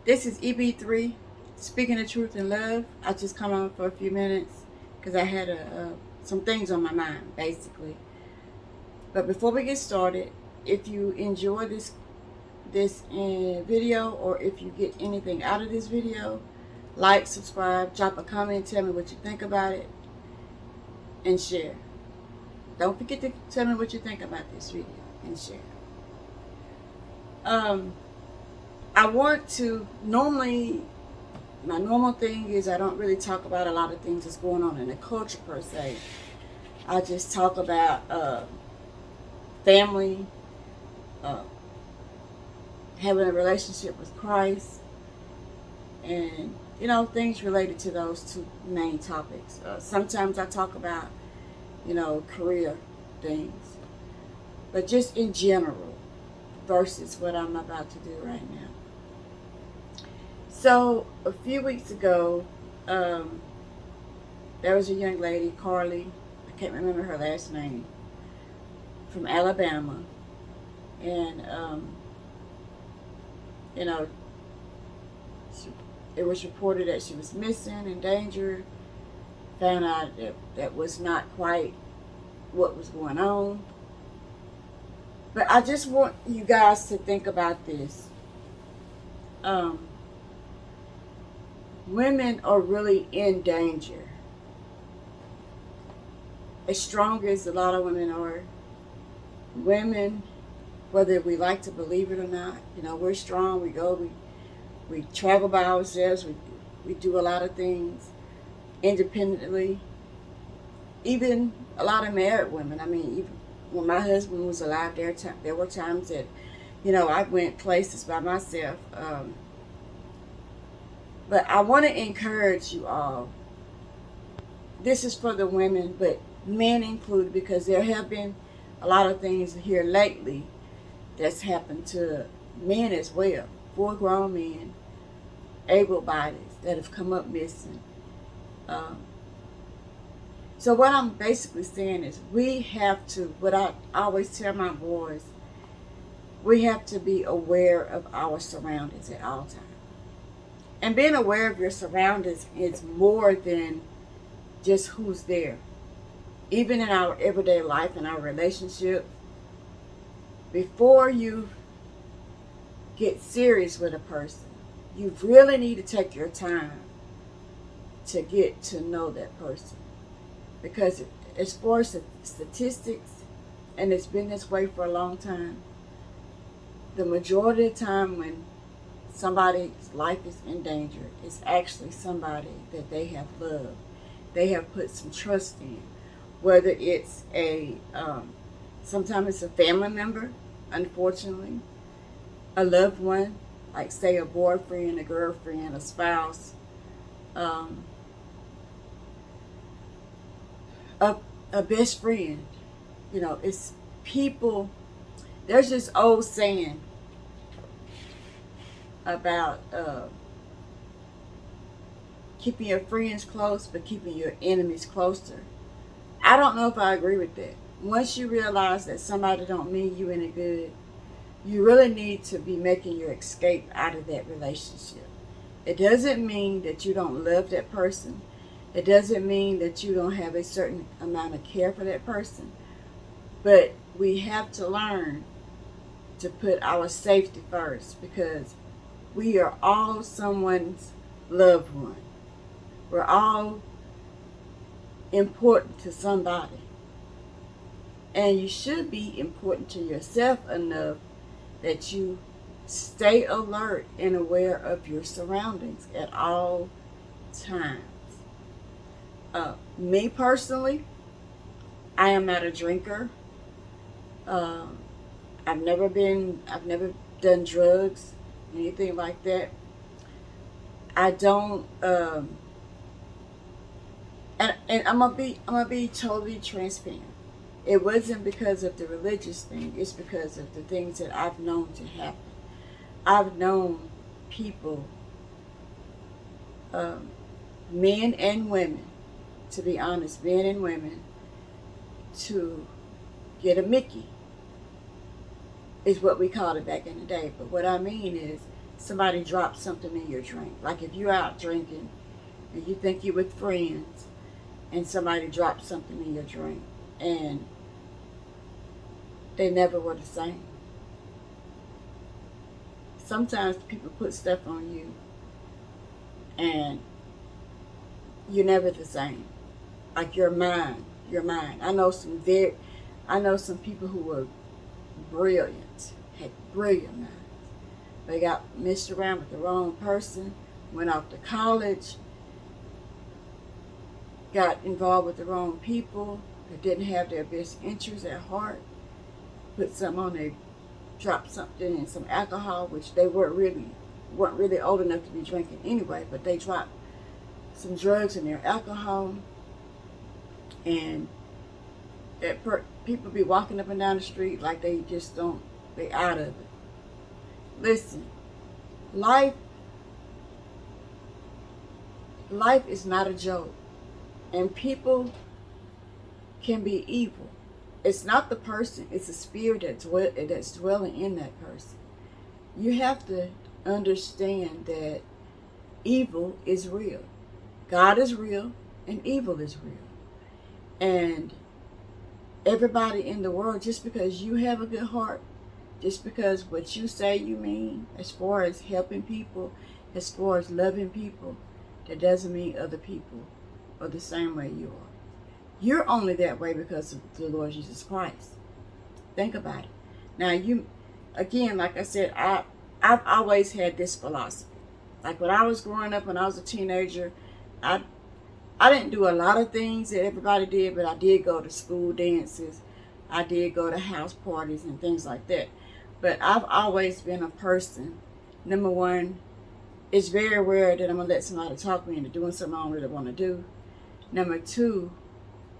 This is EB3, speaking the truth in love. I just come on for a few minutes because I had some things on my mind, basically. But before we get started, if you enjoy this video, or if you get anything out of this video, like, subscribe, drop a comment, tell me what you think about it, and share. Don't forget to tell me what you think about this video and share. I want to, my normal thing is I don't really talk about a lot of things that's going on in the culture per se. I just talk about family, having a relationship with Christ, and things related to those two main topics. Sometimes I talk about career things, but just in general versus what I'm about to do right now. So a few weeks ago, there was a young lady, Carly, I can't remember her last name, from Alabama, and it was reported that she was missing, in danger. Found out that was not quite what was going on. But I just want you guys to think about this. Women are really in danger. As strong as a lot of women are, women, whether we like to believe it or not, we're strong. We go, we travel by ourselves. We do a lot of things independently. Even a lot of married women. I mean, even when my husband was alive, there were times that, I went places by myself. But I want to encourage you all. This is for the women, but men included, because there have been a lot of things here lately that's happened to men as well. Full grown men, able bodies that have come up missing. So what I'm basically saying is we have to, what I always tell my boys, we have to be aware of our surroundings at all times. And being aware of your surroundings is more than just who's there. Even in our everyday life, in our relationship, before you get serious with a person, you really need to take your time to get to know that person. Because as far as statistics, and it's been this way for a long time, the majority of the time when somebody's life is in danger, it's actually somebody that they have loved. They have put some trust in. Whether it's sometimes it's a family member, unfortunately, a loved one, like say a boyfriend, a girlfriend, a spouse, a best friend. It's people. There's this old saying about keeping your friends close but keeping your enemies closer. I don't know if I agree with that. Once you realize that somebody don't mean you any good, you really need to be making your escape out of that relationship. It doesn't mean that you don't love that person. It doesn't mean that you don't have a certain amount of care for that person. But we have to learn to put our safety first, because we are all someone's loved one. We're all important to somebody. And you should be important to yourself enough that you stay alert and aware of your surroundings at all times. Me personally, I am not a drinker. I've never done drugs, anything like that. I don't, and I'm gonna be totally transparent. It wasn't because of the religious thing. It's because of the things that I've known to happen. I've known people, men and women, to be honest, men and women, to get a Mickey, is what we called it back in the day. But what I mean is somebody drops something in your drink. Like if you're out drinking and you think you're with friends and somebody drops something in your drink and they never were the same. Sometimes people put stuff on you and you're never the same. Like your mind. I know some people who were brilliant, had brilliant minds. They got messed around with the wrong person, went off to college, got involved with the wrong people that didn't have their best interests at heart, put something on their, dropped something in some alcohol, which they weren't really old enough to be drinking anyway, but they dropped some drugs in their alcohol, and people be walking up and down the street like they just don't, they out of it. Listen, life is not a joke, and people can be evil. It's not the person, it's the spirit that's dwelling in that person. You have to understand that evil is real. God is real and evil is real. And everybody in the world, just because you have a good heart, just because what you say you mean, as far as helping people, as far as loving people, that doesn't mean other people are the same way you are. You're only that way because of the Lord Jesus Christ. Think about it. Now again, like I said, I've always had this philosophy. Like when I was growing up, when I was a teenager, I didn't do a lot of things that everybody did, but I did go to school dances. I did go to house parties and things like that. But I've always been a person, number one, it's very rare that I'm going to let somebody talk me into doing something I don't really want to do. Number two,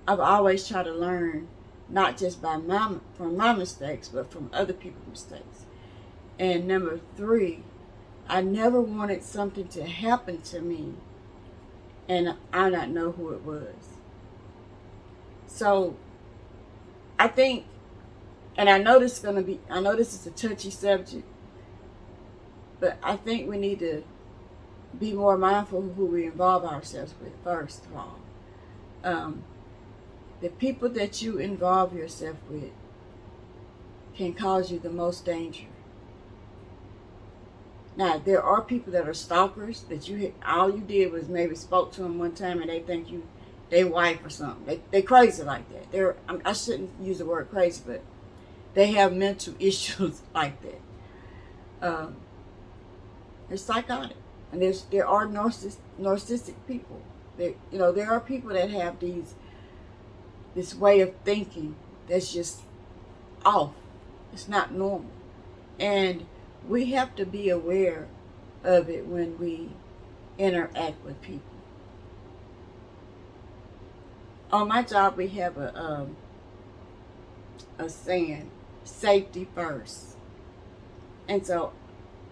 I've always tried to learn, not just from my mistakes, but from other people's mistakes. And number three, I never wanted something to happen to me and I not know who it was. So I think, and I know this is a touchy subject, but I think we need to be more mindful of who we involve ourselves with, first of all. The people that you involve yourself with can cause you the most danger. Now, there are people that are stalkers that all you did was maybe spoke to them one time and they think you they wife or something. They crazy like that. I shouldn't use the word crazy, but they have mental issues like that. They're psychotic, and there are narcissistic people. There are people that have this way of thinking that's just off. It's not normal, and we have to be aware of it when we interact with people. On my job, we have a saying, safety first. And so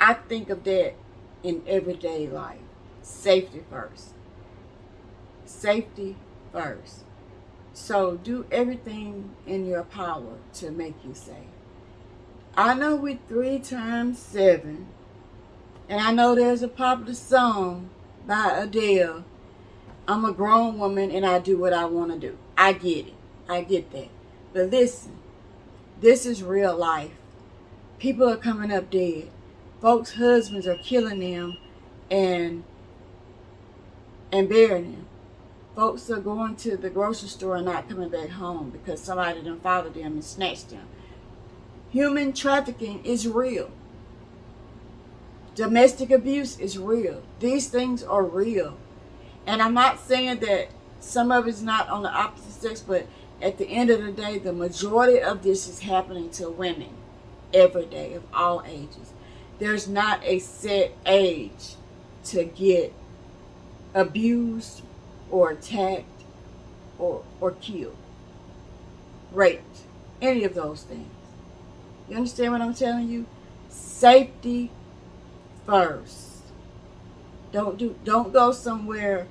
I think of that in everyday life. Safety first. Safety first. So do everything in your power to make you safe. I know we're 3 times 7, and I know there's a popular song by Adele, I'm a grown woman and I do what I want to do. I get it. I get that. But listen, this is real life. People are coming up dead. Folks' husbands are killing them and burying them. Folks are going to the grocery store and not coming back home because somebody done followed them and snatched them. Human trafficking is real. Domestic abuse is real. These things are real. And I'm not saying that some of it's not on the opposite sex, but at the end of the day, the majority of this is happening to women every day of all ages. There's not a set age to get abused or attacked or killed, raped, any of those things. You understand what I'm telling you? Safety first. Don't go somewhere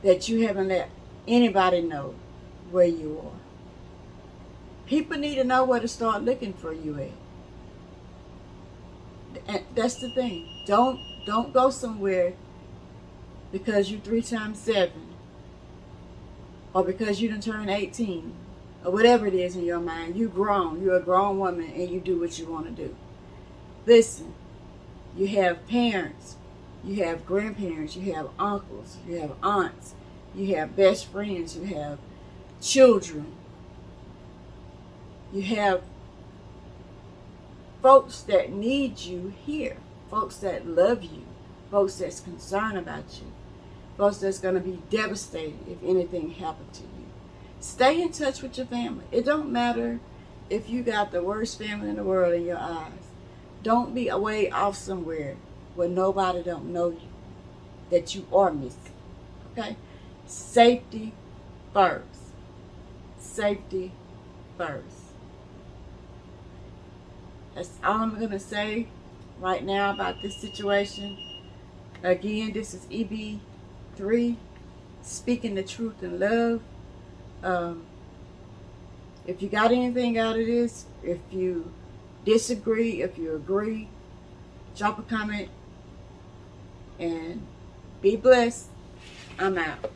that you haven't let anybody know where you are. People need to know where to start looking for you at. And that's the thing. Don't go somewhere because you 3 times 7, or because you done turn 18, or whatever it is in your mind. You grown. You're a grown woman, and you do what you want to do. Listen, you have parents, you have grandparents, you have uncles, you have aunts, you have best friends, you have children, you have folks that need you here, folks that love you, folks that's concerned about you, folks that's going to be devastated if anything happened to you. Stay in touch with your family. It don't matter if you got the worst family in the world in your eyes. Don't be away off somewhere where nobody don't know you, that you are missing. Okay? Safety first. Safety first. That's all I'm going to say right now about this situation. Again, this is EB3, speaking the truth in love. If you got anything out of this, if you disagree, if you agree, drop a comment and be blessed. I'm out.